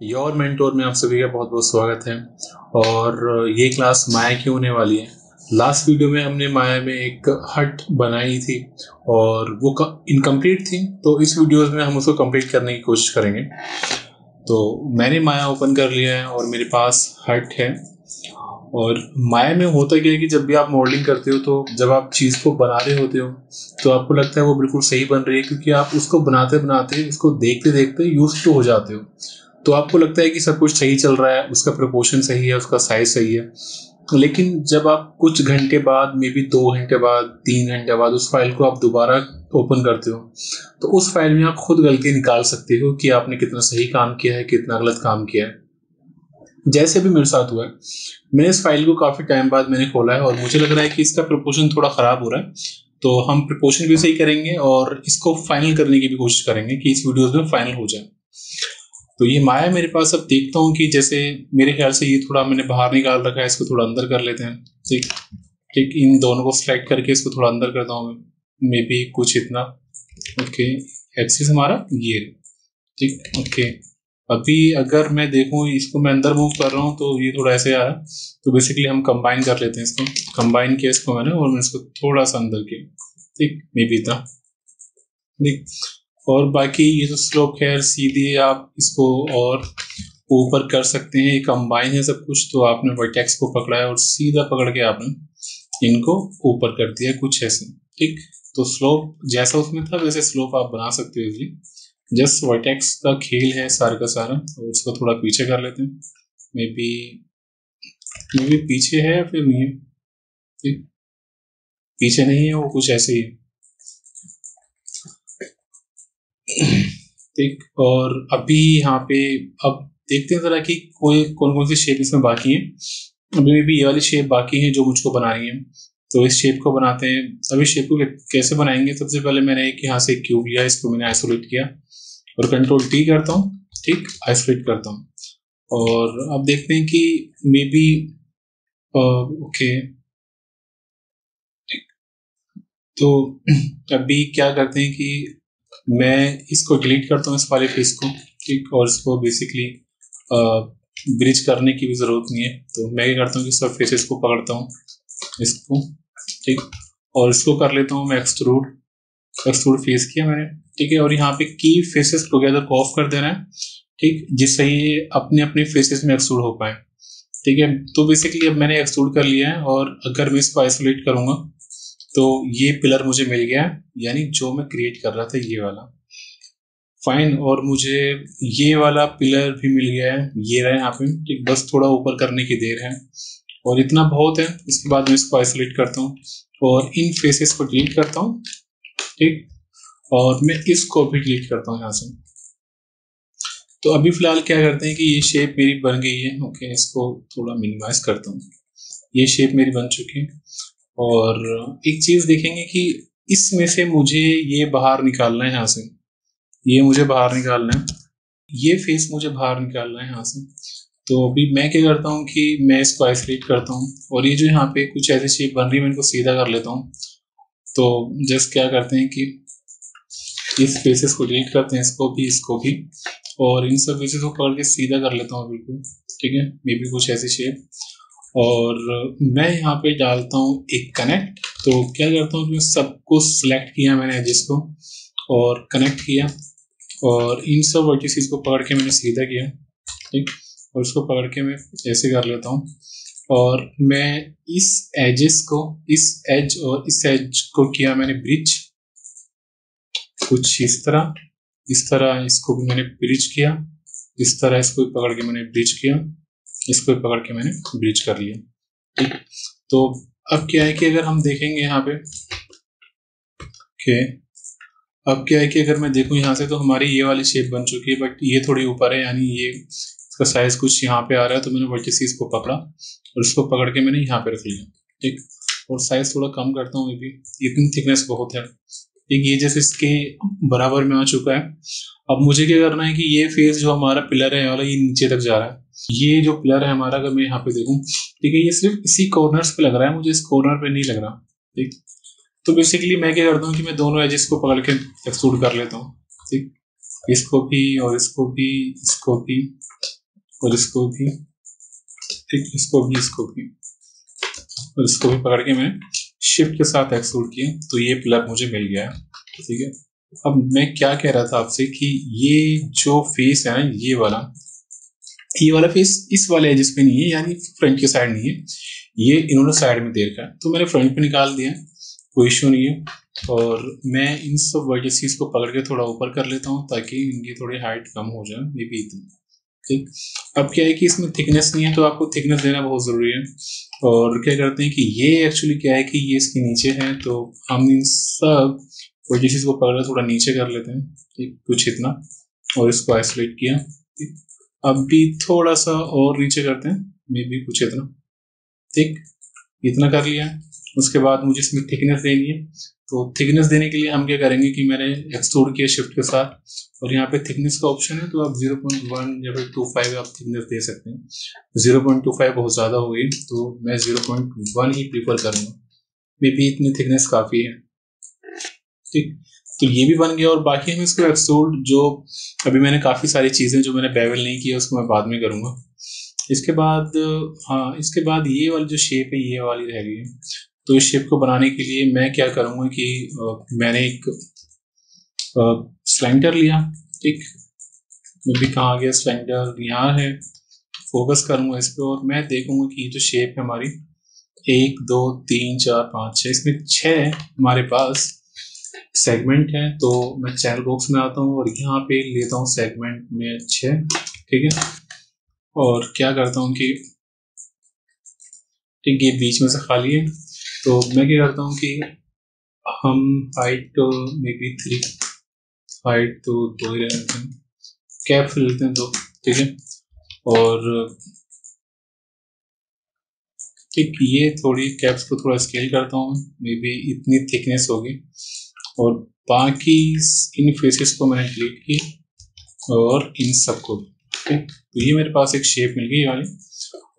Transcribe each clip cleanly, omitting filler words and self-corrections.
Your mentor में आप सभी का बहुत बहुत स्वागत है। और ये क्लास माया की होने वाली है। लास्ट वीडियो में हमने माया में एक हट बनाई थी और वो इनकम्प्लीट थी, तो इस वीडियो में हम उसको कंप्लीट करने की कोशिश करेंगे। तो मैंने माया ओपन कर लिया है और मेरे पास हट है। और माया में होता क्या है कि जब भी आप मॉडलिंग करते हो तो जब आप चीज़ को बना रहे होते हो तो आपको लगता है वो बिल्कुल सही बन रही है, क्योंकि आप उसको बनाते बनाते उसको देखते देखते यूज टू हो जाते हो। तो आपको लगता है कि सब कुछ सही चल रहा है, उसका प्रोपोर्शन सही है, उसका साइज सही है। लेकिन जब आप कुछ घंटे बाद, मे बी 2 घंटे बाद, 3 घंटे बाद उस फाइल को आप दोबारा ओपन करते हो तो उस फाइल में आप खुद गलती निकाल सकते हो कि आपने कितना सही काम किया है, कितना गलत काम किया है। जैसे भी मेरे साथ हुआ है, मैंने इस फाइल को काफ़ी टाइम बाद मैंने खोला है और मुझे लग रहा है कि इसका प्रपोर्शन थोड़ा ख़राब हो रहा है। तो हम प्रपोर्शन भी सही करेंगे और इसको फाइनल करने की भी कोशिश करेंगे कि इस वीडियोस में फाइनल हो जाए। तो ये माया मेरे पास, अब देखता हूँ कि जैसे मेरे ख्याल से ये थोड़ा मैंने बाहर निकाल रखा है, इसको थोड़ा अंदर कर लेते हैं। ठीक ठीक, इन दोनों को सिलेक्ट करके इसको थोड़ा अंदर करता हूँ। मे बी कुछ इतना। ओके, एक्सिस हमारा ये। ठीक, ओके। अभी अगर मैं देखूँ, इसको मैं अंदर मूव कर रहा हूँ तो ये थोड़ा ऐसे आ रहा है। तो बेसिकली हम कंबाइन कर लेते हैं इसको। कंबाइन किया इसको मैंने और मैं इसको थोड़ा सा अंदर किया। ठीक, मे बी इतना। ठीक, और बाकी ये जो स्लोप है सीधे आप इसको और ऊपर कर सकते हैं। ये कंबाइन है सब कुछ, तो आपने वर्टेक्स को पकड़ा है और सीधा पकड़ के आपने इनको ऊपर कर दिया कुछ ऐसे। ठीक, तो स्लोप जैसा उसमें था वैसे स्लोप आप बना सकते हो इजीली। जस्ट वर्टेक्स का खेल है सारा का सारा। और उसको थोड़ा पीछे कर लेते हैं। मे बी पीछे है या फिर नहीं है। ठीक, पीछे नहीं है, वो कुछ ऐसे ही है। ठीक, और अभी यहाँ पे अब देखते हैं जरा कि कोई कौन कौन सी शेप इसमें बाकी है। अभी में भी ये वाली शेप बाकी है जो मुझको बनानी है। तो इस शेप को बनाते हैं। अभी शेप को कैसे बनाएंगे, सबसे पहले मैंने एक यहाँ से क्यूब लिया, इसको मैंने आइसोलेट किया और कंट्रोल टी करता हूँ। ठीक, आइसोलेट करता हूँ और अब देखते हैं कि मे बी ओके। तो अभी क्या करते हैं कि मैं इसको डिलीट करता हूँ, इस वाले फेस को। ठीक, और इसको बेसिकली ब्रिज करने की भी ज़रूरत नहीं है। तो मैं क्या करता हूँ कि सब फेसेस को पकड़ता हूँ इसको। ठीक, और इसको कर लेता हूँ मैं एक्सट्रूड। एक्सट्रूड फेस किया मैंने। ठीक है, और यहाँ पे की फेसेस टुगेदर को ऑफ कर देना है। ठीक, जिससे ये अपने अपने फेसेस में एक्सट्रूड हो पाए। ठीक है, तो बेसिकली अब मैंने एक्सट्रूड कर लिया है और अगर मैं इसको आइसोलेट करूंगा तो ये पिलर मुझे मिल गया, यानी जो मैं क्रिएट कर रहा था ये वाला। फाइन, और मुझे ये वाला पिलर भी मिल गया है, ये रहा यहाँ पे। ठीक, बस थोड़ा ऊपर करने की देर है और इतना बहुत है। इसके बाद मैं इसको आइसोलेट करता हूँ और इन फेसेस को डिलीट करता हूँ। ठीक, और मैं इसको भी डिलीट करता हूँ यहाँ से। तो अभी फिलहाल क्या करते हैं कि ये शेप मेरी बन गई है। ओके, इसको थोड़ा मिनिमाइज करता हूँ। ये शेप मेरी बन चुकी है और एक चीज देखेंगे कि इसमें से मुझे ये बाहर निकालना है यहाँ से। ये मुझे बाहर निकालना है, ये फेस मुझे बाहर निकालना है यहाँ से। तो अभी मैं क्या करता हूँ कि मैं इसको आइसोलेट करता हूँ और ये जो यहाँ पे कुछ ऐसी शेप बन रही है मैं इनको सीधा कर लेता हूँ। तो जस्ट क्या करते हैं कि इस फेसेस को डिलीट करते हैं, इसको भी और इन सब फेसेस को पकड़ के सीधा कर लेता हूँ बिल्कुल। ठीक है, मे बी कुछ ऐसी शेप। और मैं यहाँ पे डालता हूँ एक कनेक्ट। तो क्या करता हूँ कि मैं सबको सिलेक्ट किया मैंने एजेस को और कनेक्ट किया और इन सब वर्टिसेस को पकड़ के मैंने सीधा किया। ठीक, और उसको पकड़ के मैं ऐसे कर लेता हूँ और मैं इस एजेस को, इस एज और इस एज को किया मैंने ब्रिज कुछ इस तरह इसको भी मैंने ब्रिज किया। इस तरह इसको भी पकड़ के मैंने ब्रिज किया, इसको भी पकड़ के मैंने ब्रिज कर लिया। ठीक, तो अब क्या है कि अगर हम देखेंगे यहाँ पे अब क्या है कि अगर मैं देखूँ यहाँ से तो हमारी ये वाली शेप बन चुकी है, बट ये थोड़ी ऊपर है, यानी ये इसका साइज कुछ यहाँ पे आ रहा है। तो मैंने वर्टिसेस को पकड़ा और इसको पकड़ के मैंने यहाँ पे रख लिया। ठीक, और साइज थोड़ा कम करता हूँ, भी इतनी थिकनेस बहुत है। ठीक, ये जैसे इसके बराबर में आ चुका है। अब मुझे क्या करना है कि ये फेस जो हमारा पिलर है वाला, ये नीचे तक जा रहा है। ये जो पिलर है हमारा, अगर मैं यहाँ पे देखूँ, ठीक है, ये सिर्फ इसी कॉर्नर्स पे लग रहा है, मुझे इस कॉर्नर पे नहीं लग रहा। ठीक, तो बेसिकली मैं क्या करता हूँ कि मैं दोनों एजेस को पकड़ के एक्सट्रूड कर लेता हूँ। ठीक, इसको भी और इसको भी, इसको भी। और इसको भी, ठीक, इसको भी और इसको भी पकड़ के मैं शिफ्ट के साथ एक्सट्रूड किया, तो ये प्लग मुझे मिल गया है। ठीक है, अब मैं क्या कह रहा था आपसे कि ये जो फेस है ना, ये वाला फेस इस वाले एजेस पे नहीं है, यानी फ्रंट की साइड नहीं है, ये इन्होंने साइड में दे रखा है, तो मैंने फ्रंट पे निकाल दिया, कोई इशू नहीं है। और मैं इन सब वर्टिसेस को पकड़ के थोड़ा ऊपर कर लेता हूँ ताकि इनकी थोड़ी हाइट कम हो जाए, मे बी इतनी। ठीक, अब क्या है कि इसमें थिकनेस नहीं है, तो आपको थिकनेस देना बहुत ज़रूरी है। और क्या करते हैं कि ये एक्चुअली क्या है कि ये इसके नीचे है, तो हम इन सब वर्टिसेस को पकड़ थोड़ा नीचे कर लेते हैं, ठीक, कुछ इतना, और इसको आइसोलेट किया। ठीक, अब भी थोड़ा सा और नीचे करते हैं, मे बी कुछ इतना, ठीक, इतना कर लिया। उसके बाद मुझे इसमें थिकनेस देनी है, तो थिकनेस देने के लिए हम क्या करेंगे कि मैंने एक्सट्रूड किया शिफ्ट के साथ, और यहाँ पे थिकनेस का ऑप्शन है, तो आप 0.1 या फिर 0.25 आप थिकनेस दे सकते हैं। 0.25 बहुत ज़्यादा हो गई, तो मैं 0.1 ही प्रीफर करूँगा, मे बी इतनी थिकनेस काफ़ी है। ठीक, तो ये भी बन गया, और बाकी हम इसको एक्सट्रूड, जो अभी मैंने काफ़ी सारी चीज़ें जो मैंने बेवल नहीं किया उसको मैं बाद में करूँगा। इसके बाद इसके बाद ये वाली जो शेप है ये वाली रह गई है, तो इस शेप को बनाने के लिए मैं क्या करूँगा कि मैंने एक स्लाइडर लिया। ठीक, मैं भी कहाँ गया स्लाइडर, यहाँ है, फोकस करूँगा इस पर, और मैं देखूँगा कि ये जो शेप है हमारी 1 2 3 4 5 6, इसमें 6 हमारे पास सेगमेंट है। तो मैं चैनल बॉक्स में आता हूँ और यहाँ पे लेता हूँ सेगमेंट में 6, ठीक है, और क्या करता हूँ कि ठीक, ये बीच में से खाली है, तो मैं क्या करता हूँ कि हम हाइट मे बी 3, हाइट तो 2 ही रहते हैं, कैप फिल लेते हैं 2, ठीक है, और ठीक, ये थोड़ी कैप्स को थोड़ा स्केल करता हूँ, मे बी इतनी थिकनेस होगी, और बाकी इन फेसेस को मैंने डिलीट किया और इन सबको, ठीक, तो ये मेरे पास एक शेप मिल गई वाली,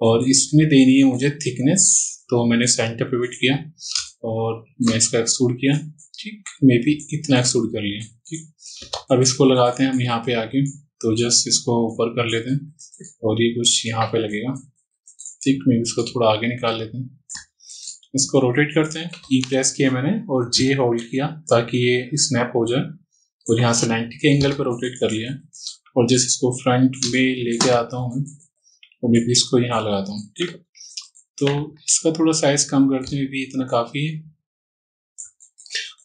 और इसमें देनी है मुझे थिकनेस, तो मैंने सेंटर पिवट किया और मैं इसका एक्सट्रूड किया, ठीक, मे बी इतना एक्सट्रूड कर लिया। ठीक, अब इसको लगाते हैं हम यहाँ पे आके, तो जस्ट इसको ऊपर कर लेते हैं और ये कुछ यहाँ पे लगेगा, ठीक, मैं इसको थोड़ा आगे निकाल लेते हैं, इसको रोटेट करते हैं, ई प्रेस किया मैंने और जे होल्ड किया ताकि ये स्नैप हो जाए, और यहाँ से 90 के एंगल पर रोटेट कर लिया, और जैसे इसको फ्रंट में लेके आता हूँ और मैं भी इसको यहाँ लगाता हूँ। ठीक, तो इसका थोड़ा साइज कम करते हैं, भी इतना काफ़ी है।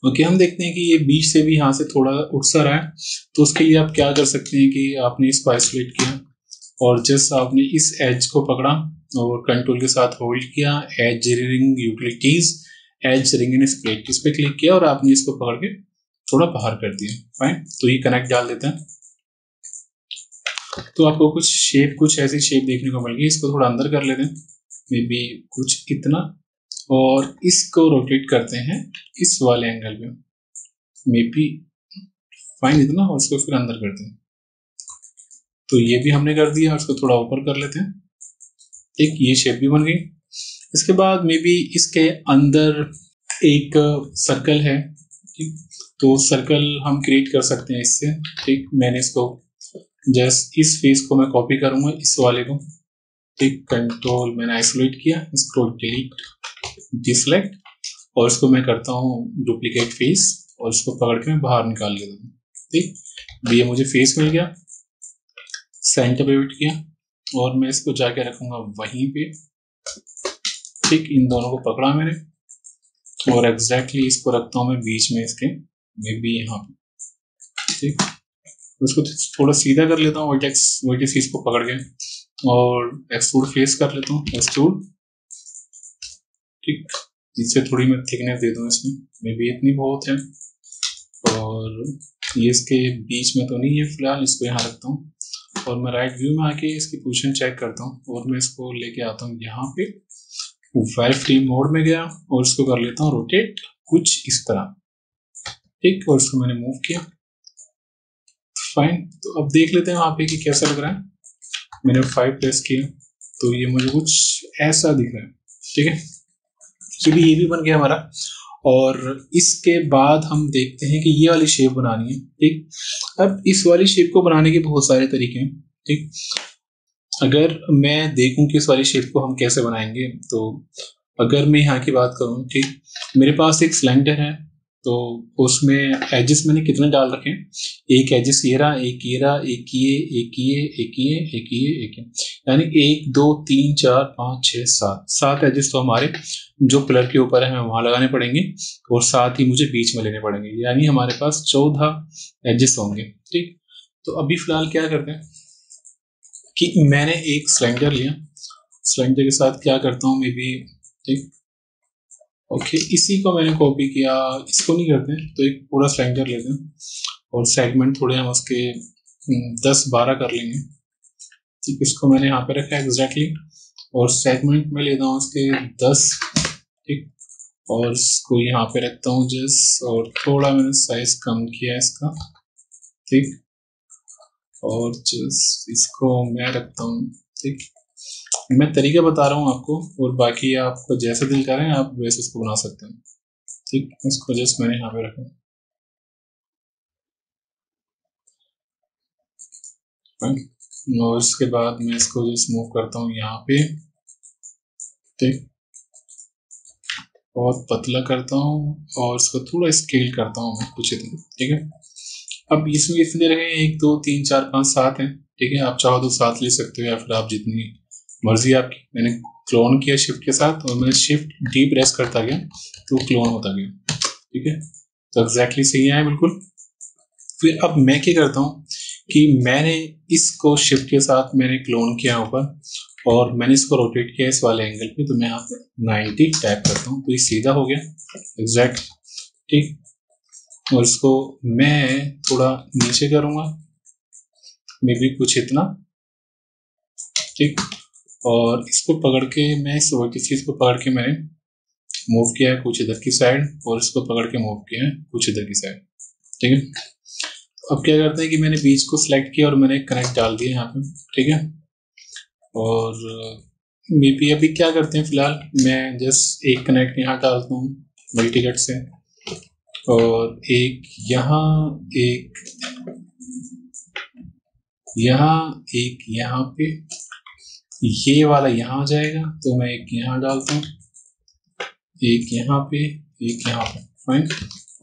ओके, हम देखते हैं कि ये बीच से भी यहाँ से थोड़ा उठ सा रहा है, तो उसके लिए आप क्या कर सकते हैं कि आपने इसको आइसोलेट किया और जस्ट आपने इस एज को पकड़ा और कंट्रोल के साथ होल्ड किया, edge ring utilities, edge ring in split, इस पर क्लिक किया और आपने इसको पकड़ के थोड़ा बाहर कर दिया। फाइन, तो ये कनेक्ट डाल देते हैं, तो आपको कुछ ऐसी शेप देखने को मिल गई। इसको थोड़ा अंदर कर लेते हैं, मे बी कुछ इतना, और इसको रोटेट करते हैं इस वाले एंगल पे, मे बी फाइन इतना, और इसको फिर अंदर करते हैं, तो ये भी हमने कर दिया, और इसको थोड़ा ऊपर कर लेते हैं। एक ये शेप भी बन गई। इसके बाद मे बी इसके अंदर एक सर्कल है, ठीक, तो सर्कल हम क्रिएट कर सकते हैं इससे। ठीक, मैंने इसको जस्ट इस फेस को मैं कॉपी करूंगा, इस वाले को, ठीक, कंट्रोल मैंने आइसोलेट किया, इसको डिलीट डिसलेक्ट, और इसको मैं करता हूँ डुप्लीकेट फेस, और इसको पकड़ के मैं बाहर निकाल लेता हूँ। ठीक, ये मुझे फेस मिल गया, सेंटर पे पिवट किया, और मैं इसको जाके रखूंगा वहीं पे। ठीक, इन दोनों को पकड़ा मैंने और एग्जैक्टली इसको रखता हूँ मैं बीच में इसके, मे बी यहाँ पे। ठीक, उसको थोड़ा सीधा कर लेता हूँ, वर्टेक्स को पकड़ के, और एक्सट्रूड फेस कर लेता हूँ, एक्सट्रूड। ठीक, इससे थोड़ी मैं थिकनेस दे दूँ इसमें, मे बी इतनी बहुत है, और ये इसके बीच में तो नहीं है फिलहाल, इसको यहाँ रखता हूँ, और मैं राइट व्यू में आके इसकी पोजीशन चेक करता हूँ, और मैं इसको लेके आता हूँ यहाँ पे, वाइल फ्री मोड में गया और इसको कर लेता हूँ रोटेट कुछ इस तरह। ठीक, और इसको मैंने मूव किया, फाइन। तो अब देख लेते हैं वहाँ पे कि कैसा लग रहा है। मैंने 5 प्रेस किया तो ये मुझे कुछ ऐसा दिख रहा है। ठीक है, चलिए ये भी बन गया हमारा, और इसके बाद हम देखते हैं कि ये वाली शेप बनानी है। ठीक, अब इस वाली शेप को बनाने के बहुत सारे तरीके हैं। ठीक, अगर मैं देखूं कि इस वाली शेप को हम कैसे बनाएंगे, तो अगर मैं यहाँ की बात करूँ, ठीक, मेरे पास एक सिलेंडर है, तो उसमें एजेस मैंने कितने डाल रखे हैं, एक एजेस ये रहा, एक ये रहा, एक ये, एक ये, एक ये, एक ये, एक ये, यानी 1 2 3 4 5 6 7 एजेस तो हमारे जो पिलर के ऊपर है हमें वहां लगाने पड़ेंगे, और साथ ही मुझे बीच में लेने पड़ेंगे, यानी हमारे पास 14 एजेस होंगे। ठीक, तो अभी फिलहाल क्या करते हैं कि मैंने एक सिलेंडर लिया, सिलेंडर के साथ क्या करता हूँ, मे बी, ठीक, ओके, इसी को मैंने कॉपी किया, इसको नहीं करते हैं, तो एक पूरा सिलेंडर लेते हैं और सेगमेंट थोड़े हम उसके 10-12 कर लेंगे। ठीक, इसको मैंने यहाँ पे रखा है एग्जैक्टली, और सेगमेंट में लेता हूँ उसके 10। ठीक, और इसको यहाँ पे रखता हूँ जस्ट, और थोड़ा मैंने साइज कम किया है इसका। ठीक, और जस्ट इसको मैं रखता हूँ। ठीक, मैं तरीका बता रहा हूँ आपको, और बाकी आपको जैसे दिल करें आप वैसे इसको बना सकते हैं। ठीक, इसको जस्ट मैंने यहाँ पे रखा, और उसके बाद मैं इसको जस्ट मूव करता हूँ यहाँ पे। ठीक, बहुत पतला करता हूँ और इसको थोड़ा स्केल करता हूँ मैं कुछ इतना। ठीक है, अब इसमें इतने रहे 1 2 3 4 5 7 है। ठीक है, आप चाहो तो 7 ले सकते हो, या फिर आप जितनी मर्जी आपकी। मैंने क्लोन किया शिफ्ट के साथ, और मैंने शिफ्ट डी प्रेस करता गया तो क्लोन होता गया। ठीक है, तो एग्जैक्टली सही है बिल्कुल। फिर अब मैं क्या करता हूँ कि मैंने इसको शिफ्ट के साथ मैंने क्लोन किया ऊपर, और मैंने इसको रोटेट किया इस वाले एंगल पे, तो मैं यहाँ पे 90 टाइप करता हूँ, तो ये सीधा हो गया एग्जैक्ट। ठीक, और इसको मैं थोड़ा नीचे करूँगा, मे बी कुछ इतना। ठीक, और इसको पकड़ के मैं इस चीज को पकड़ के मैंने मूव किया है कुछ इधर की साइड, और इसको पकड़ के मूव किया है कुछ इधर की साइड। ठीक है, अब क्या करते हैं कि मैंने बीच को सिलेक्ट किया और मैंने कनेक्ट डाल दिया यहाँ पे। ठीक है, और मे बी अभी क्या करते हैं, फिलहाल मैं जस्ट एक कनेक्ट यहाँ डालता हूँ मल्टी कट से, और एक यहाँ, एक यहाँ, एक यहाँ पे, ये वाला यहाँ आ जाएगा, तो मैं एक यहाँ डालता हूँ, एक यहाँ पे, एक यहाँ पे। फाइन,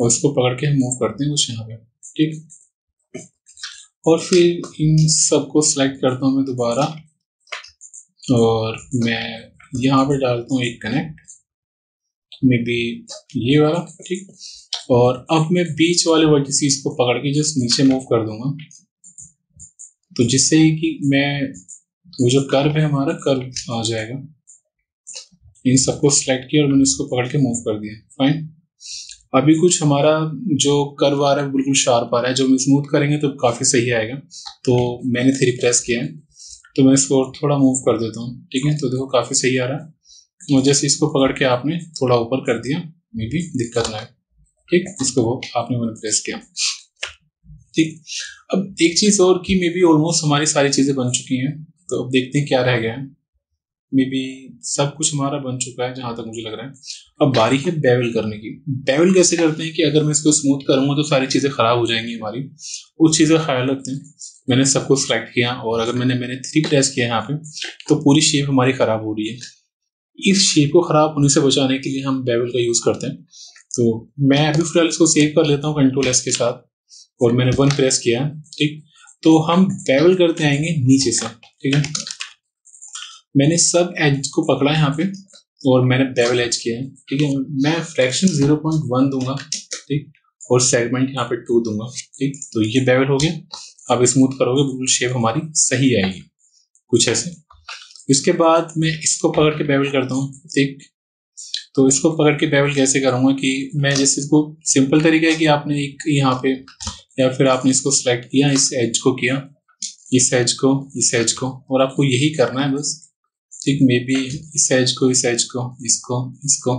और इसको पकड़ के मूव करते हैं कुछ यहाँ पे। ठीक, और फिर इन सबको सिलेक्ट करता हूँ मैं दोबारा, और मैं यहाँ पे डालता हूँ एक कनेक्ट, मे बी ये वाला। ठीक, और अब मैं बीच वाले वर्टिसेस को पकड़ के जस्ट नीचे मूव कर दूंगा, तो जिससे कि मैं वो जो कर्व है हमारा कर्व आ जाएगा। इन सबको सिलेक्ट किया और मैंने इसको पकड़ के मूव कर दिया। फाइन, अभी कुछ हमारा जो कर्व आ रहा है बिल्कुल शार्प आ रहा है, जो हम स्मूथ करेंगे तो काफी सही आएगा। तो मैंने 3 प्रेस किया है, तो मैं इसको थोड़ा मूव कर देता हूँ। ठीक है, तो देखो काफी सही आ रहा है, और जैसे इसको पकड़ के आपने थोड़ा ऊपर कर दिया, मे भी दिक्कत ना है। ठीक, इसको वो आपने मैंने प्रेस किया। ठीक, अब एक चीज और की, मे बी ऑलमोस्ट हमारी सारी चीजें बन चुकी हैं, तो अब देखते हैं क्या रह गया है। मे बी सब कुछ हमारा बन चुका है जहां तक मुझे लग रहा है। अब बारी है बेवल करने की। बेवल कैसे करते हैं कि अगर मैं इसको स्मूथ करूंगा तो सारी चीजें खराब हो जाएंगी हमारी, उस चीज का ख्याल रखते हैं। मैंने सबको सिलेक्ट किया, और अगर मैंने 3 प्रेस किया यहाँ पे, तो पूरी शेप हमारी खराब हो रही है। इस शेप को खराब होने से बचाने के लिए हम बेवल का यूज करते हैं। तो मैं अभी फिलहाल इसको सेव कर लेता हूँ कंट्रोल एस के साथ, और मैंने 1 प्रेस किया। ठीक, तो हम बेवल करते आएंगे नीचे से। ठीक है, मैंने सब एज को पकड़ा यहाँ पे, और मैंने बेवल एज किया है। ठीक है, मैं फ्रैक्शन 0.1 दूंगा। ठीक, और सेगमेंट यहाँ पे 2 दूंगा। ठीक, तो ये बेवल हो गया। अब स्मूथ करोगे बिल्कुल शेप हमारी सही आएगी, कुछ ऐसे। इसके बाद मैं इसको पकड़ के बेवल करता हूँ। ठीक, तो इसको पकड़ के बेवल कैसे करूंगा कि मैं जैसे इसको, सिंपल तरीका है कि आपने एक यहाँ पे, या फिर आपने इसको सिलेक्ट किया, इस एज को किया, इस एज को, इस एज को, और आपको यही करना है बस। ठीक, मे बी इस एज को, इस एज को, इसको, इसको।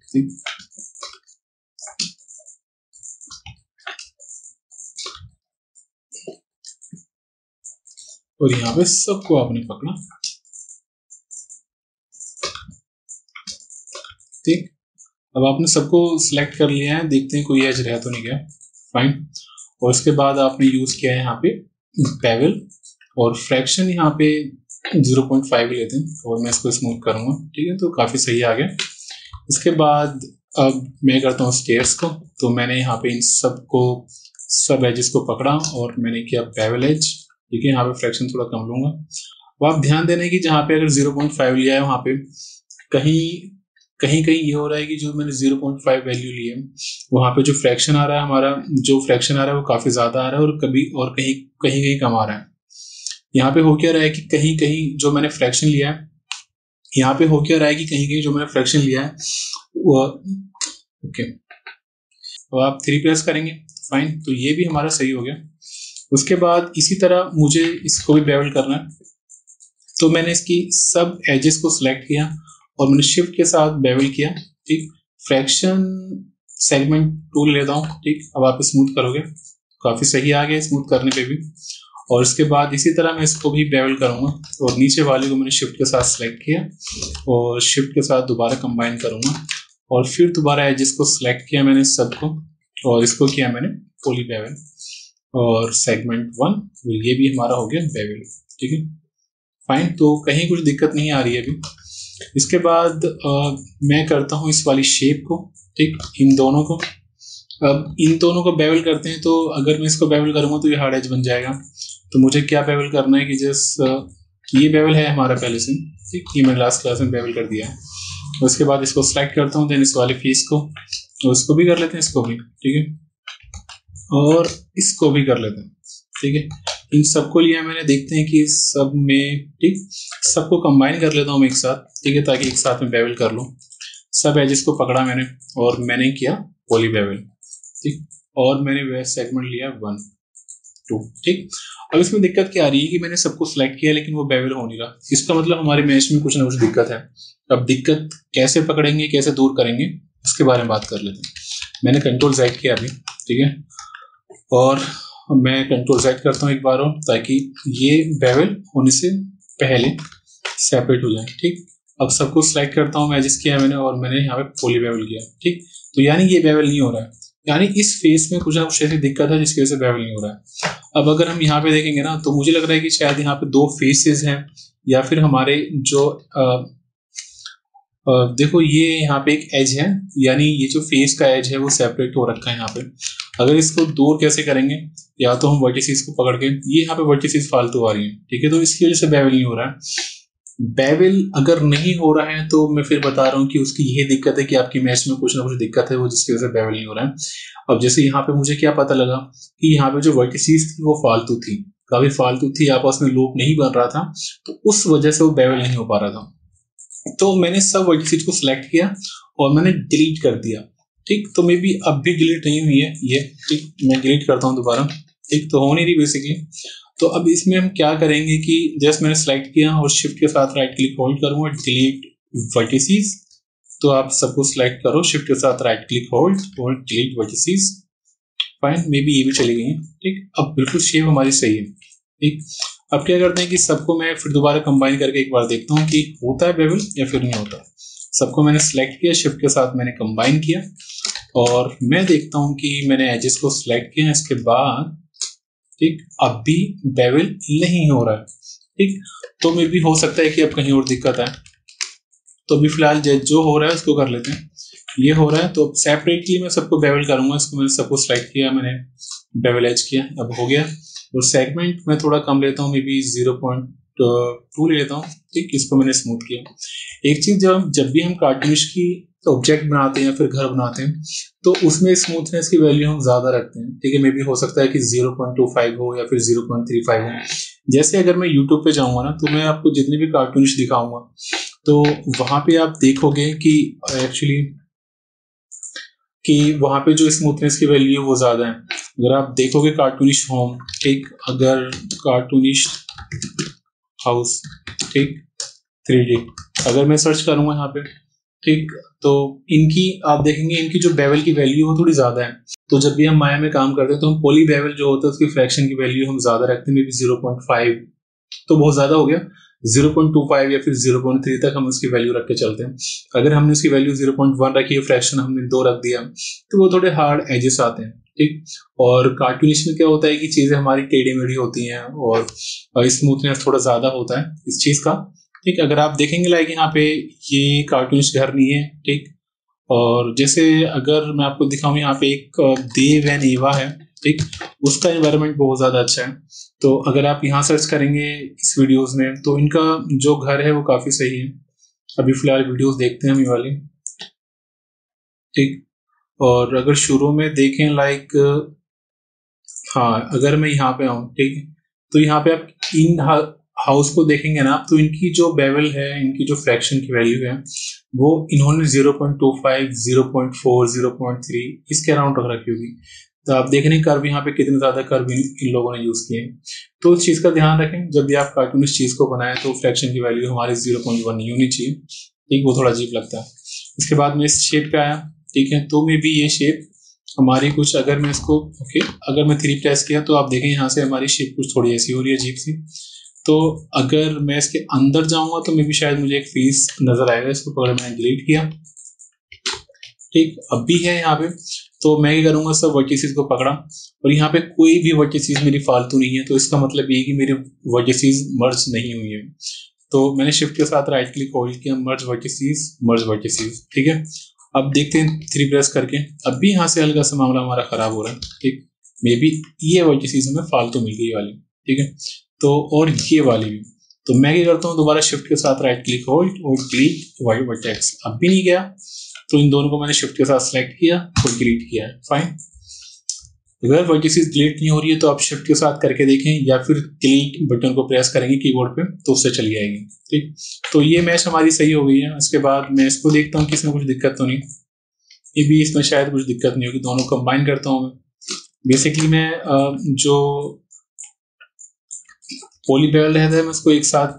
ठीक, और यहाँ पे सबको आपने पकड़ा। ठीक, अब आपने सबको सिलेक्ट कर लिया है, देखते हैं कोई एज रह तो नहीं गया। फाइन, और उसके बाद आपने यूज किया है यहाँ पे बेवल, और फ्रैक्शन यहाँ पे 0.5 लेते हैं और मैं इसको स्मूथ करूँगा, ठीक है। तो काफ़ी सही आ गया। इसके बाद अब मैं करता हूँ स्टेयर्स को। तो मैंने यहाँ पे इन सब एजेस को पकड़ा और मैंने किया बेवल एज, ठीक है। यहाँ पे फ्रैक्शन थोड़ा कम लूँगा। अब आप ध्यान देना कि जहाँ पे अगर 0.5 लिया है वहाँ पे कहीं कहीं कहीं ये हो रहा है कि जो मैंने 0.5 वैल्यू ली है वहाँ पे जो फ्रैक्शन आ रहा है, हमारा जो फ्रैक्शन आ रहा है वो काफ़ी ज़्यादा आ रहा है और कहीं कहीं कहीं कम आ रहा है। यहाँ पे हो क्या रहा है कि कहीं कहीं जो मैंने फ्रैक्शन लिया है, यहाँ पे हो क्या रहा है कि कहीं कहीं जो मैंने फ्रैक्शन लिया है वो ओके। अब आप 3 प्रेस करेंगे, फाइन, तो ये भी हमारा सही हो गया। उसके बाद इसी तरह मुझे इसको भी बेवल करना है, तो मैंने इसकी सब एजेस को सिलेक्ट किया और मैंने शिफ्ट के साथ बेवल किया, ठीक। फ्रैक्शन सेगमेंट टूल लेता हूँ, ठीक। अब आप स्मूथ करोगे, काफ़ी सही आ गया स्मूथ करने पे भी। और इसके बाद इसी तरह मैं इसको भी बेवल करूँगा और नीचे वाले को मैंने शिफ्ट के साथ सिलेक्ट किया और शिफ्ट के साथ दोबारा कंबाइन करूँगा और फिर दोबारा एजेस को सिलेक्ट किया मैंने सबको और इसको किया मैंने पोली बेवल और सेगमेंट 1, और ये भी हमारा हो गया बेवल, ठीक है, फाइन। तो कहीं कुछ दिक्कत नहीं आ रही है अभी। इसके बाद मैं करता हूँ इस वाली शेप को, ठीक, इन दोनों को। अब इन दोनों को बेवल करते हैं, तो अगर मैं इसको बेवल करूँगा तो ये हार्ड एज बन जाएगा। तो मुझे क्या बेवल करना है कि ये बेवल है हमारा पहले से, ठीक, ये मैंने लास्ट क्लास में बेवल कर दिया है। उसके बाद इसको सिलेक्ट करता हूँ, देन इस वाले फेस को, और इसको भी कर लेते हैं, इसको भी, ठीक है, और इसको भी कर लेते हैं, ठीक है। इन सबको लिया मैंने, देखते हैं कि सब में, ठीक, सबको कंबाइन कर लेता हूँ मैं एक साथ, ठीक है, ताकि एक साथ में बेवल कर लूँ। सब एजेस को पकड़ा मैंने और मैंने किया पॉली बेवल, ठीक, और मैंने वह सेगमेंट लिया 1 2, ठीक। अब इसमें दिक्कत क्या आ रही है कि मैंने सबको सिलेक्ट किया लेकिन वो बेवल हो नहीं रहा। इसका मतलब हमारे मैच में कुछ ना कुछ दिक्कत है। अब दिक्कत कैसे पकड़ेंगे, कैसे दूर करेंगे, इसके बारे में बात कर लेते हैं। मैंने कंट्रोल Z किया अभी, ठीक है, और मैं कंट्रोल Z करता हूँ एक बार और, ताकि ये बेवल होने से पहले सेपरेट हो जाए, ठीक। अब सबको सिलेक्ट करता हूँ, मैजिस किया मैंने और मैंने यहाँ पे पोली बेवल किया, ठीक। तो यानी ये बेवल नहीं हो रहा है, यानी इस फेस में कुछ ना कुछ ऐसी दिक्कत है जिसकी वजह से बेवल नहीं हो रहा है। अब अगर हम यहाँ पे देखेंगे ना, तो मुझे लग रहा है कि शायद यहाँ पे 2 फेसेस हैं, या फिर हमारे जो देखो ये यहाँ पे एक एज है, यानी ये जो फेस का एज है वो सेपरेट हो रखा है यहाँ पे। अगर इसको दूर कैसे करेंगे, या तो हम वर्टिसेस को पकड़ के, ये यहाँ पे वर्टिसेस फालतू आ रही है, ठीक है, तो इसकी वजह से बेवल नहीं हो रहा है। बेवल अगर नहीं हो रहा है तो मैं फिर बता रहा हूँ कि उसकी यही दिक्कत है कि आपकी मैच में कुछ ना कुछ दिक्कत है वो, जिसकी वजह से बेवल नहीं हो रहा है। अब जैसे यहाँ पे मुझे क्या पता लगा कि यहाँ पे जो वर्टिसेस थी वो फालतू थी, काफी फालतू थी, आपस में लूप नहीं बन रहा था, तो उस वजह से वो बेवल नहीं हो पा रहा था। तो मैंने सब वर्टिसेस को सिलेक्ट किया और मैंने डिलीट कर दिया, ठीक। तो मे बी अब भी डिलीट नहीं हुई है ये, ठीक, मैं डिलीट करता हूँ दोबारा, ठीक, तो हो नहीं रही बेसिकली। तो अब इसमें हम क्या करेंगे कि जस्ट मैंने सेलेक्ट किया और शिफ्ट के साथ राइट क्लिक होल्ड करूंगा, डिलीट वर्टिसेस। तो आप सबको सिलेक्ट करो, शिफ्ट के साथ राइट क्लिक होल्ड और delete vertices, fine, may be ये भी चली गई, ठीक। अब बिल्कुल शेप हमारी सही है, ठीक। अब क्या करते हैं कि सबको मैं फिर दोबारा कंबाइन करके एक बार देखता हूँ कि होता है बेवल या फिर नहीं होता। सबको मैंने सेलेक्ट किया, शिफ्ट के साथ मैंने कंबाइन किया और मैं देखता हूँ कि मैंने एजेस को सिलेक्ट किया, इसके बाद, ठीक, अब भी बेवल नहीं हो रहा है, ठीक। तो मे भी हो सकता है कि अब कहीं और दिक्कत है, तो अभी फिलहाल जो हो रहा है उसको कर लेते हैं। ये हो रहा है तो सेपरेटली मैं सबको बेवल करूंगा। इसको मैंने सबको सिलेक्ट किया, मैंने बेवल एज किया, अब हो गया। और सेगमेंट मैं थोड़ा कम लेता हूँ, मे बी 0.2 ले लेता हूँ, ठीक। इसको मैंने स्मूथ किया। एक चीज, जब भी हम कार्टूनिश की ऑब्जेक्ट बनाते हैं या फिर घर बनाते हैं तो उसमें स्मूथनेस की वैल्यू हम ज्यादा रखते हैं, ठीक है। मे बी हो सकता है कि 0.25 हो या फिर 0.35 हो। जैसे अगर मैं यूट्यूब पे जाऊंगा ना, तो मैं आपको जितने भी कार्टूनिश दिखाऊंगा तो वहां पे आप देखोगे कि एक्चुअली कि वहां पे जो स्मूथनेस की वैल्यू वो ज्यादा है। अगर आप देखोगे कार्टूनिश होम, ठीक, अगर कार्टूनिश हाउस, ठीक, 3D, अगर मैं सर्च करूंगा यहाँ पे, ठीक, तो इनकी आप देखेंगे इनकी जो बेवल की वैल्यू वो थोड़ी ज्यादा है। तो जब भी हम माया में काम करते हैं तो हम पोली बेवल जो होता है उसकी फ्रैक्शन की वैल्यू हम ज्यादा रखते हैं, मे बी 0.5 तो बहुत ज्यादा हो गया, 0.25 या फिर 0.3 तक हम उसकी वैल्यू रख के चलते हैं। अगर हमने उसकी वैल्यू 0.1 रखी है, फ्रैक्शन हमने 2 रख दिया, तो वो थोड़े हार्ड एजेस आते हैं, ठीक। और कार्टूनिश में क्या होता है कि चीजें हमारी टेढ़ी मेढ़ी होती हैं और स्मूथनेस थोड़ा ज्यादा होता है इस चीज का, ठीक। अगर आप देखेंगे लाइक यहाँ पे ये कार्टूनिश घर नहीं है, ठीक। और जैसे अगर मैं आपको दिखाऊं यहाँ पे एक देव एंड एवा है, ठीक। उसका एनवायरनमेंट बहुत ज्यादा अच्छा है। तो अगर आप यहाँ सर्च करेंगे इस वीडियोस में तो इनका जो घर है वो काफी सही है। अभी फिलहाल वीडियोस देखते हैं हम ये वाली, ठीक। और अगर शुरू में देखें लाइक, हाँ अगर मैं यहाँ पे आऊँ, ठीक, तो यहाँ पे आप इन हाउस को देखेंगे ना, तो इनकी जो बेवल है, इनकी जो फ्रैक्शन की वैल्यू है वो इन्होंने 0.25, 0.4, 0.3 इसके अराउंड रख रखी होगी। तो आप देख रहे हैं कर्व यहाँ पे कितने ज्यादा कर्व इन लोगों ने यूज किए हैं। तो इस चीज का ध्यान रखें जब भी आप कार्टूनिश चीज को बनाए तो फ्रैक्शन की वैल्यू हमारी 0.1 नहीं होनी चाहिए, ठीक। वो थोड़ा अजीब लगता है। इसके बाद में इस शेप पे आया, ठीक है। तो मे भी ये शेप हमारी कुछ, अगर मैं इसको ओके अगर मैं 3 प्रेस किया तो आप देखें यहाँ से हमारी शेप कुछ थोड़ी ऐसी हो रही है, अजीब सी। तो अगर मैं इसके अंदर जाऊंगा तो मे भी शायद मुझे एक फेस नजर आएगा। इसको पकड़ मैंने डिलीट किया, ठीक। अब भी है यहाँ पे, तो मैं क्या करूंगा, सब वर्टिसेस को पकड़ा और यहाँ पे कोई भी वर्टिसेस मेरी फालतू नहीं है, तो इसका मतलब ये कि मेरे वर्टिसेस मर्ज नहीं हुई है। तो मैंने शिफ्ट के साथ राइट क्लिक होल्ड किया, मर्ज वर्टिसेस, ठीक है। अब देखते हैं 3 प्रेस करके, अब भी यहाँ से हल्का सा मामला हमारा खराब हो रहा है, ठीक। मे बी ये वर्टिसेस हमें फालतू मिल गई वाली, ठीक है। तो और ये वाली भी, तो मैं क्या करता हूँ, दोबारा शिफ्ट के साथ राइट क्लिक होल्ड और डिलीट वाइट वर्टेक्स। अब भी नहीं गया, तो इन दोनों को मैंने शिफ्ट के साथ सेलेक्ट किया और डिलीट किया है, फाइन। अगर वर्टिसेस डिलीट नहीं हो रही है तो आप शिफ्ट के साथ करके देखें या फिर डिलीट बटन को प्रेस करेंगे कीबोर्ड पे तो उससे चली जाएगी, ठीक। तो ये मैच हमारी सही हो गई है। उसके बाद मैं इसको देखता हूँ कि इसमें कुछ दिक्कत तो नहीं, ये भी इसमें शायद कुछ दिक्कत नहीं होगी। दोनों कंबाइन करता हूँ मैं। बेसिकली मैं जो पॉलीबेवल रहता है मैं उसको एक साथ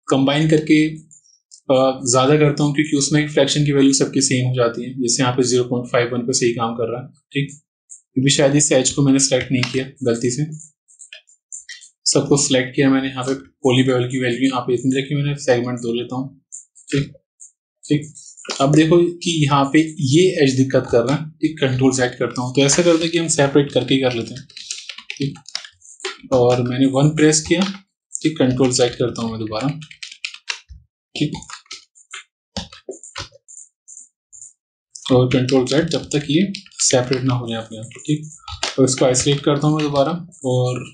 कंबाइन करके ज्यादा करता हूँ, क्योंकि उसमें फ्रैक्शन की वैल्यू सबकी सेम हो जाती है। जैसे यहाँ पे 0.51 पे सही काम कर रहा है, ठीक। क्योंकि शायद इस एज को मैंने सेलेक्ट नहीं किया, गलती से सबको सिलेक्ट किया मैंने। यहाँ पे पॉलीबेवल की वैल्यू यहाँ पे इतनी रखी मैंने, सेगमेंट 2 लेता हूँ, ठीक ठीक। अब देखो कि यहाँ पे ये एज दिक्कत कर रहा है, ठीक। कंट्रोल सेट करता हूँ, तो ऐसा करते हैं कि हम सेपरेट करके कर लेते हैं, ठीक। और मैंने 1 प्रेस किया, ठीक। कंट्रोल सेट करता हूँ मैं दोबारा, ठीक। और कंट्रोल सेट जब तक ये सेपरेट ना हो जाए अपने आप, ठीक। और इसको आइसोलेट करता हूँ मैं दोबारा, और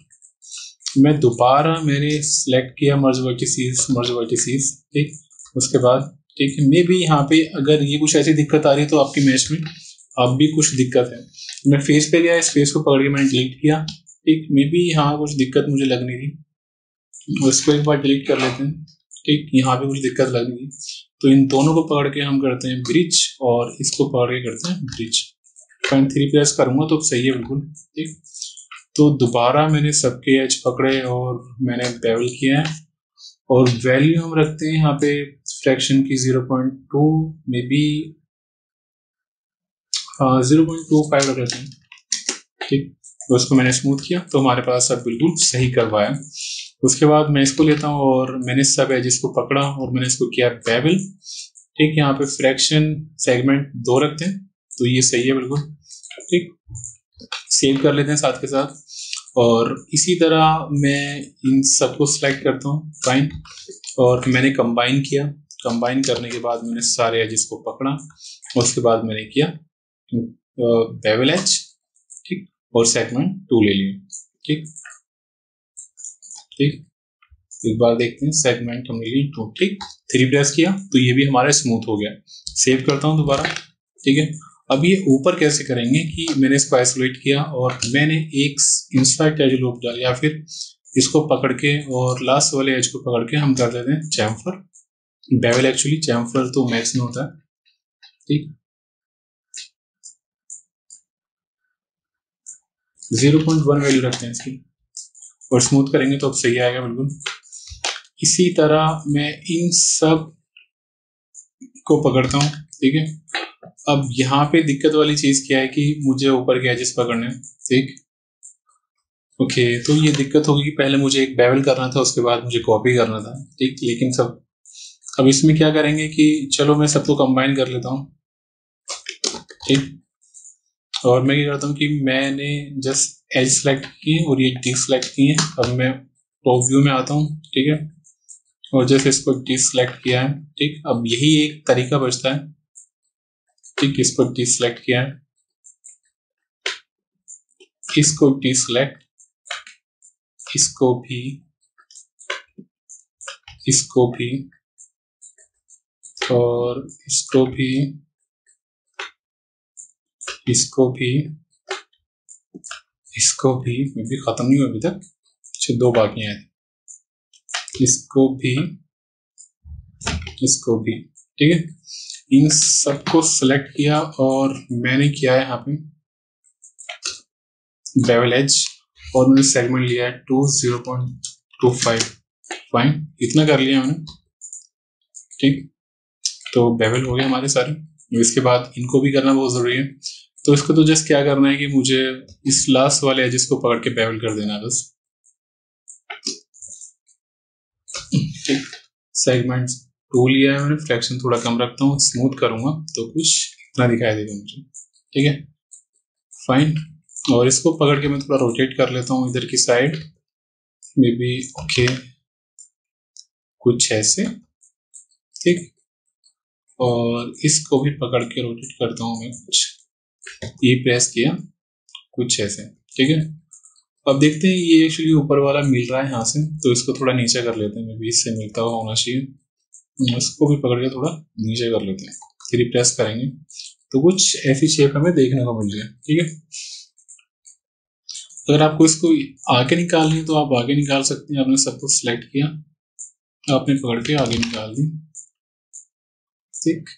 मैं दोबारा मैंने सेलेक्ट किया मर्ज वर्टिसेस, ठीक। उसके बाद, ठीक है, मे भी यहाँ पे अगर ये कुछ ऐसी दिक्कत आ रही है तो आपकी मैच में अब भी कुछ दिक्कत है। मैं फेस पे गया, इस फेस को पकड़ के मैंने डिलीट किया, ठीक। मे भी यहाँ कुछ दिक्कत मुझे लग नहीं रही, उसको एक बार डिलीट कर लेते हैं, ठीक। यहाँ पे कुछ दिक्कत लग नहीं है, तो इन दोनों को पकड़ के हम करते हैं ब्रिज और इसको पकड़ के करते हैं ब्रिज। 3 प्रेस करूंगा तो सही है बिल्कुल, ठीक। तो दोबारा मैंने सबके एज पकड़े और मैंने बेवल किया है, और वैल्यू हम रखते हैं यहाँ पे फ्रैक्शन की 0.2, मे बी 0.25 रख लेते हैं, ठीक। तो उसको मैंने स्मूथ किया तो हमारे पास सब बिल्कुल सही करवाया। उसके बाद मैं इसको लेता हूँ और मैंने सब एज इसको पकड़ा और मैंने इसको किया बेवल, ठीक। यहाँ पे फ्रैक्शन सेगमेंट 2 रखते हैं, तो ये सही है बिल्कुल, ठीक। सेव कर लेते हैं साथ के साथ, और इसी तरह मैं इन सबको सिलेक्ट करता हूँ, फाइन। और मैंने कंबाइन किया, कंबाइन करने के बाद मैंने सारे एजेस को पकड़ा, उसके बाद मैंने किया बेवल एज, ठीक। और सेगमेंट 2 ले लिया, ठीक ठीक। एक बार देखते हैं, सेगमेंट हमने ली 2, ठीक। 3 प्रेस किया तो ये भी हमारा स्मूथ हो गया। सेव करता हूँ दोबारा, ठीक है। अब ये ऊपर कैसे करेंगे कि मैंने इसको आइसोलेट किया और मैंने एक इंसर्ट एज लूप डाला, या फिर इसको पकड़ के और लास्ट वाले एज को पकड़ के हम कर देते हैं चैम्फर बेवल। एक्चुअली चैम्फर तो मैक्स में होता है, ठीक। 0.1 वैल्यू रखते हैं इसकी और स्मूथ करेंगे तो अब सही आएगा बिल्कुल। इसी तरह मैं इन सब को पकड़ता हूँ, ठीक है। अब यहाँ पे दिक्कत वाली चीज क्या है कि मुझे ऊपर के एजेस पकड़ने, ठीक। ओके, तो ये दिक्कत होगी कि पहले मुझे एक बेवल करना था, उसके बाद मुझे कॉपी करना था, ठीक। लेकिन सब अब इसमें क्या करेंगे कि चलो मैं सबको कंबाइन कर लेता हूँ, ठीक। और मैं क्या करता हूँ कि मैंने जस्ट एज सेलेक्ट किए और ये डिसलेक्ट किए। अब मैं टॉप व्यू में आता हूँ, ठीक है, और जैसे इसको डिसलेक्ट किया है, ठीक, अब यही एक तरीका बचता है, ठीक, इसको डिसलेक्ट किया है, इसको डिसलेक्ट, इसको भी, इसको भी, और इसको भी, इसको भी, इसको भी, मैं भी खत्म नहीं हुआ अभी तक, अच्छा 2 बाकी हैं, इसको भी, इसको भी, ठीक है। इन सबको सेलेक्ट किया और मैंने किया है यहाँ पे बेवल एज और मैंने सेगमेंट लिया है 0.25। फाइन, इतना कर लिया मैंने, ठीक। तो बेवल हो गए हमारे सारे। इसके बाद इनको भी करना बहुत जरूरी है, तो इसको तो जस्ट क्या करना है कि मुझे इस लास्ट वाले एजेस को पकड़ के बेवल कर देना बस, ठीक। सेगमेंट 2 लिया है मैंने, फ्रैक्शन थोड़ा कम रखता हूँ, स्मूथ करूंगा तो कुछ इतना दिखाई देगा मुझे, ठीक है। फाइन, और इसको पकड़ के मैं थोड़ा रोटेट कर लेता हूँ इधर की साइड, मे बी, ओके, कुछ ऐसे, ठीक। और इसको भी पकड़ के रोटेट करता हूँ मैं, कुछ ये प्रेस किया, कुछ ऐसे, ठीक है। अब देखते हैं, ये एक्चुअली ऊपर वाला मिल रहा है यहाँ से, तो इसको थोड़ा नीचे कर लेते हैं, मे बी इससे मिलता हुआ होना चाहिए, इसको भी पकड़ के थोड़ा नीचे कर लेते हैं, फिर प्रेस करेंगे तो कुछ ऐसी शेप हमें देखने को मिल जाए, ठीक है। अगर आपको इसको आगे निकालनी है तो आप आगे निकाल सकते हैं, आपने सब कुछ सिलेक्ट किया, आपने पकड़ के आगे निकाल दी, ठीक।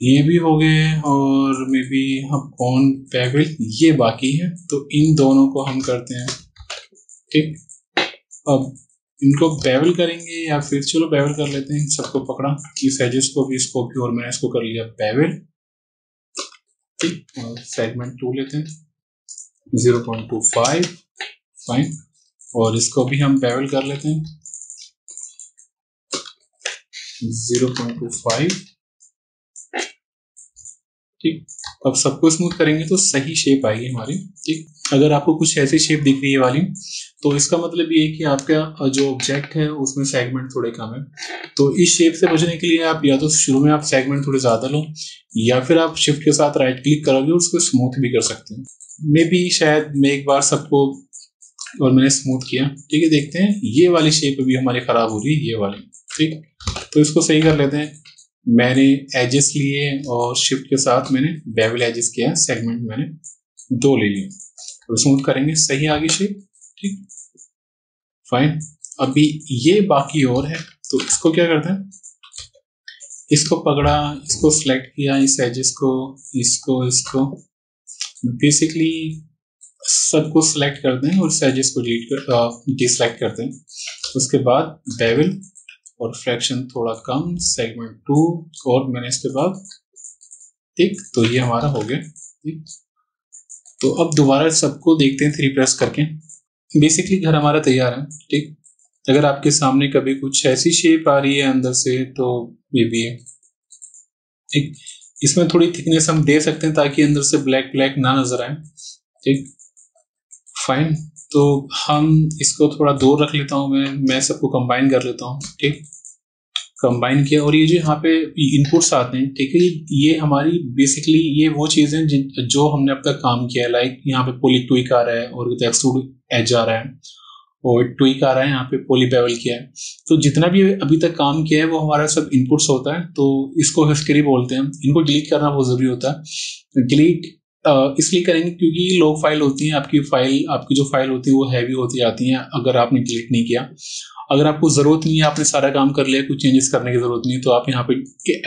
ये भी हो गए, और मे बी हम ऑन बेवल ये बाकी है, तो इन दोनों को हम करते हैं, ठीक। अब इनको बेवल करेंगे या फिर चलो बेवल कर लेते हैं, सबको पकड़ा, इस एजेस को भी, इसको भी, और मैंने इसको कर लिया बेवल, ठीक। और सेगमेंट 2 लेते हैं 0.25, फाइन, और इसको भी हम बेवल कर लेते हैं 0.25, ठीक। अब सबको स्मूथ करेंगे तो सही शेप आएगी हमारी, ठीक। अगर आपको कुछ ऐसी शेप दिख रही है वाली, तो इसका मतलब ये है कि आपका जो ऑब्जेक्ट है उसमें सेगमेंट थोड़े कम है, तो इस शेप से बचने के लिए आप या तो शुरू में आप सेगमेंट थोड़े ज्यादा लो, या फिर आप शिफ्ट के साथ राइट क्लिक करोगे और उसको स्मूथ भी कर सकते हैं। मे बी शायद मैं एक बार सबको, और मैंने स्मूथ किया, ठीक है। देखते हैं, ये वाली शेप भी हमारी खराब हो रही है, ये वाली, ठीक। तो इसको सही कर लेते हैं, मैंने एजेस लिए और शिफ्ट के साथ मैंने बेवल एजेस किया, सेगमेंट मैंने 2 ले लिए, तो स्मूथ करेंगे, सही आ गई शेप, ठीक। फाइन, अभी ये बाकी और है, तो इसको क्या करते हैं, इसको पकड़ा, इसको सिलेक्ट किया, इस एजेस को, इसको बेसिकली सबको सिलेक्ट करते हैं और इस एजेस को डिसलेक्ट करते हैं। उसके बाद बेवल और फ्रैक्शन थोड़ा कम, सेगमेंट 2, और मैंने इसके बाद, ठीक। तो ये हमारा हो गया, ठीक। तो अब दोबारा सबको देखते हैं 3 प्रेस करके, बेसिकली घर हमारा तैयार है, ठीक। अगर आपके सामने कभी कुछ ऐसी शेप आ रही है अंदर से, तो ये भी है, ठीक। इसमें थोड़ी थिकनेस हम दे सकते हैं ताकि अंदर से ब्लैक ब्लैक ना नजर आए, ठीक। फाइन, तो हम इसको थोड़ा दूर रख लेता हूँ, मैं सबको कंबाइन कर लेता हूँ, ठीक। कंबाइन किया, और ये जो यहाँ पे इनपुट्स आते हैं, ठीक है, ये हमारी बेसिकली ये वो चीजें जो हमने अब तक काम किया है, लाइक यहाँ पे पॉली ट्विक आ रहा है और एक्सट्रूड एज आ रहा है, और ट्विक आ रहा है, यहाँ पे पॉली बेवल किया है, तो जितना भी अभी तक काम किया है वो हमारा सब इनपुट्स होता है, तो इसको हिस्ट्री बोलते हैं। इनको डिलीट करना बहुत जरूरी होता है, डिलीट इसलिए करेंगे क्योंकि लॉग फाइल होती है, आपकी जो फाइल होती है वो हैवी होती जाती है अगर आपने डिलीट नहीं किया। अगर आपको जरूरत नहीं है, आपने सारा काम कर लिया, कुछ चेंजेस करने की जरूरत नहीं है, तो आप यहाँ पे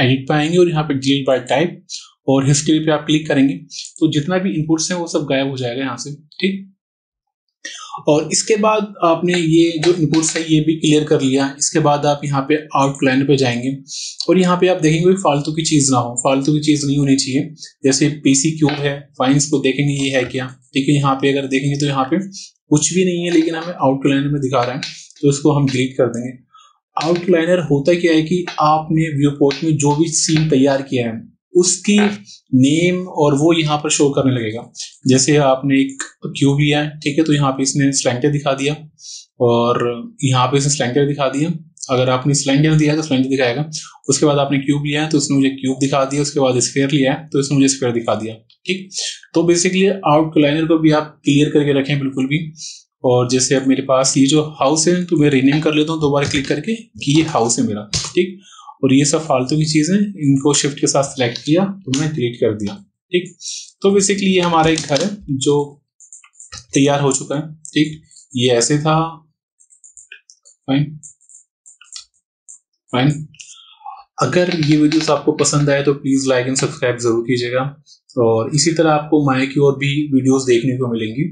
एडिट पे आएंगे और यहाँ पे डिलीट बाय टाइप और हिस्ट्री पे आप क्लिक करेंगे, तो जितना भी इनपुट्स हैं वो सब गायब हो जाएगा यहाँ से, ठीक। और इसके बाद आपने ये जो इनपुट्स है ये भी क्लियर कर लिया, इसके बाद आप यहाँ पे आउटलाइन पे जाएंगे और यहाँ पे आप देखेंगे फालतू की चीज ना हो, फालतू की चीज नहीं होनी चाहिए, जैसे पीसी क्यूब है, फाइंस को देखेंगे ये है क्या, ठीक है। यहाँ पे अगर देखेंगे तो यहाँ पे कुछ भी नहीं है, लेकिन हमें आउटलाइन में दिखा रहा है, तो इसको हम डिलीट कर देंगे। आउटलाइनर होता क्या है कि आपने व्यू पोर्ट में जो भी सीन तैयार किया है उसकी नेम और वो यहाँ पर शो करने लगेगा। जैसे आपने एक क्यूब लिया है, ठीक है, तो यहाँ पे इसने स्लैंटर दिखा दिया और यहाँ पे इसने स्लैंटर दिखा दिया। अगर आपने स्लैंटर दिया तो स्लैंटर दिखाएगा। उसके बाद आपने क्यूब लिया है तो इसने मुझे क्यूब दिखा दिया। उसके बाद स्फीयर लिया है तो इसने मुझे स्फीयर दिखा दिया। ठीक, तो बेसिकली आउटलाइनर को भी आप क्लियर करके रखें बिल्कुल भी। और जैसे अब मेरे पास ये जो हाउस है तो मैं रीनेम कर लेता हूँ दोबारा क्लिक करके कि ये हाउस है मेरा। ठीक, और ये सब फालतू की चीजें, इनको शिफ्ट के साथ सिलेक्ट किया तो मैं डिलीट कर दिया। ठीक, तो बेसिकली ये हमारा एक घर है जो तैयार हो चुका है। ठीक, ये ऐसे था। Fine fine. अगर ये वीडियोस आपको पसंद आए तो प्लीज लाइक एंड सब्सक्राइब जरूर कीजिएगा और इसी तरह आपको माया की और भी वीडियोस देखने को मिलेंगी।